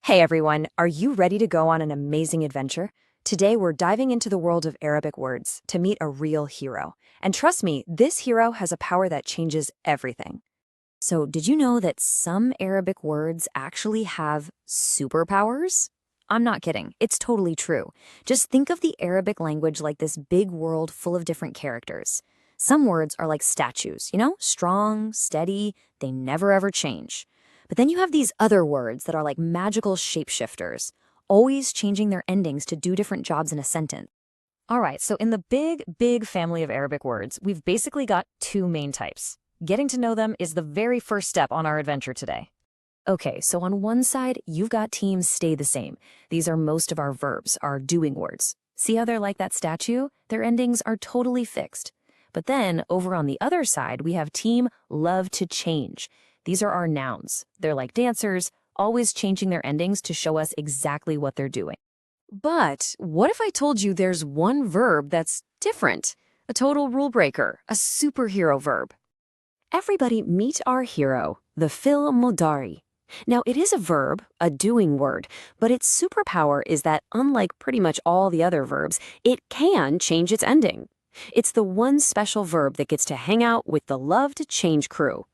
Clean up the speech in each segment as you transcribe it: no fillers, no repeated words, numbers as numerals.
Hey everyone, are you ready to go on an amazing adventure? Today we're diving into the world of Arabic words to meet a real hero. And trust me, this hero has a power that changes everything. So, did you know that some Arabic words actually have superpowers? I'm not kidding, it's totally true. Just think of the Arabic language like this big world full of different characters. Some words are like statues, strong, steady, they never ever change. But then you have these other words that are like magical shapeshifters, always changing their endings to do different jobs in a sentence. All right, so in the big family of Arabic words, we've basically got two main types. Getting to know them is the very first step on our adventure today. Okay, so on one side, you've got teams stay the same. These are most of our verbs, our doing words. See how they're like that statue? Their endings are totally fixed. But then, over on the other side, we have team love to change. These are our nouns. They're like dancers, always changing their endings to show us exactly what they're doing. But what if I told you there's one verb that's different? A total rule breaker, a superhero verb. Everybody meet our hero, the Fi'l Mudari. Now, it is a verb, a doing word, but its superpower is that unlike pretty much all the other verbs, it can change its ending. It's the one special verb that gets to hang out with the love to change crew.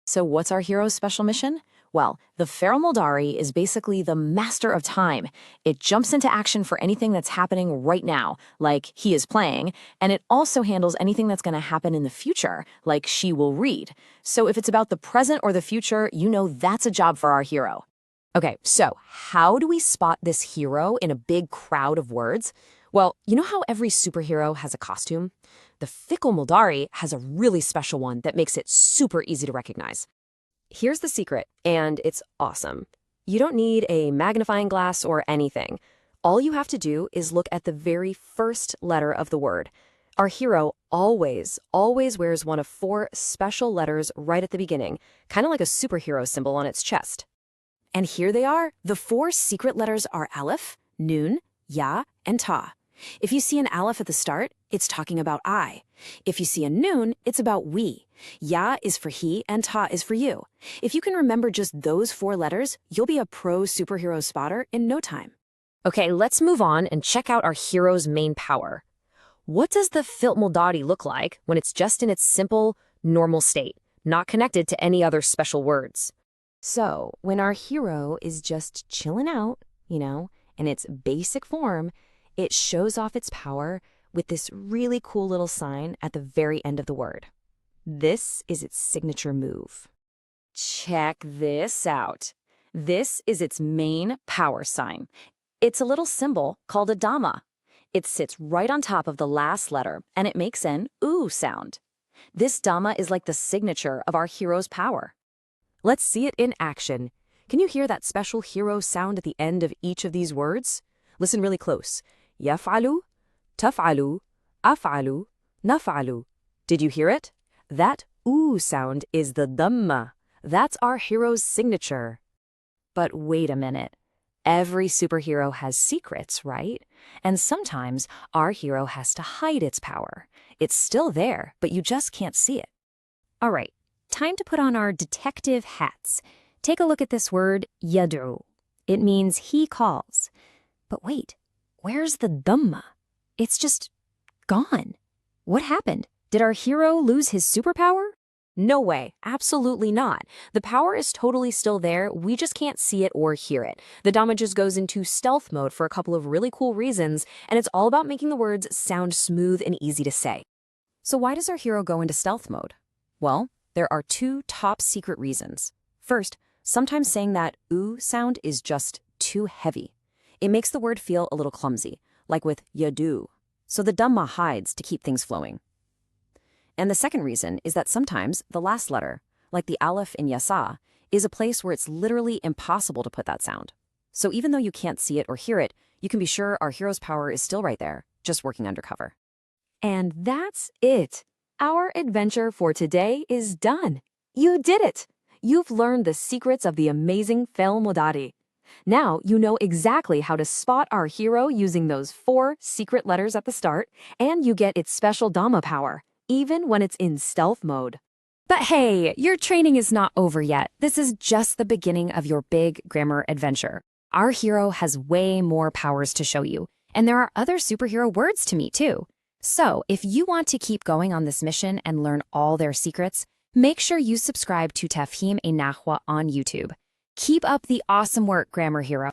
So what's our hero's special mission? Well, the Fi'l Mudari is basically the master of time. It jumps into action for anything that's happening right now, like he is playing, and it also handles anything that's going to happen in the future, like she will read. So if it's about the present or the future, you know that's a job for our hero. Okay, so how do we spot this hero in a big crowd of words? Well, you know how every superhero has a costume? The Fi'l Mudari has a really special one that makes it super easy to recognize. Here's the secret, and it's awesome. You don't need a magnifying glass or anything. All you have to do is look at the very first letter of the word. Our hero always wears one of four special letters right at the beginning, kind of like a superhero symbol on its chest. And here they are. The four secret letters are Alif, Nun, Ya, and Ta. If you see an Alif at the start, it's talking about I. If you see a Nun, it's about we. Ya is for he and Ta is for you. If you can remember just those four letters, you'll be a pro superhero spotter in no time. Okay, let's move on and check out our hero's main power. What does the Fi'l Mudari look like when it's just in its simple, normal state, not connected to any other special words? So, when our hero is just chilling out, in its basic form, it shows off its power with this really cool little sign at the very end of the word. This is its signature move. Check this out. This is its main power sign. It's a little symbol called a Dhamma. It sits right on top of the last letter, and it makes an oo sound. This Dhamma is like the signature of our hero's power. Let's see it in action. Can you hear that special hero sound at the end of each of these words? Listen really close. Yaf'alu, taf'alu, af'alu, naf'alu. Did you hear it? That oo sound is the Dhamma. That's our hero's signature. But wait a minute. Every superhero has secrets, right? And sometimes our hero has to hide its power. It's still there, but you just can't see it. All right, time to put on our detective hats. Take a look at this word, yad'u. It means he calls. But wait, where's the Dhamma? It's just gone. What happened? Did our hero lose his superpower? No way, absolutely not. The power is totally still there, we just can't see it or hear it. The Dhamma just goes into stealth mode for a couple of really cool reasons, and it's all about making the words sound smooth and easy to say. So why does our hero go into stealth mode? Well, there are two top secret reasons. First, sometimes saying that oo sound is just too heavy. It makes the word feel a little clumsy, like with yadu. So the Dhamma hides to keep things flowing. And the second reason is that sometimes the last letter, like the Alif in yasa, is a place where it's literally impossible to put that sound. So even though you can't see it or hear it, you can be sure our hero's power is still right there, just working undercover. And that's it. Our adventure for today is done. You did it! You've learned the secrets of the amazing Fi'l Mudari. Now you know exactly how to spot our hero using those four secret letters at the start, and you get its special Dhamma power, even when it's in stealth mode. But hey, your training is not over yet. This is just the beginning of your big grammar adventure. Our hero has way more powers to show you, and there are other superhero words to meet too. So, if you want to keep going on this mission and learn all their secrets, make sure you subscribe to Tafheem-E-Nahw on YouTube. Keep up the awesome work, Grammar Hero.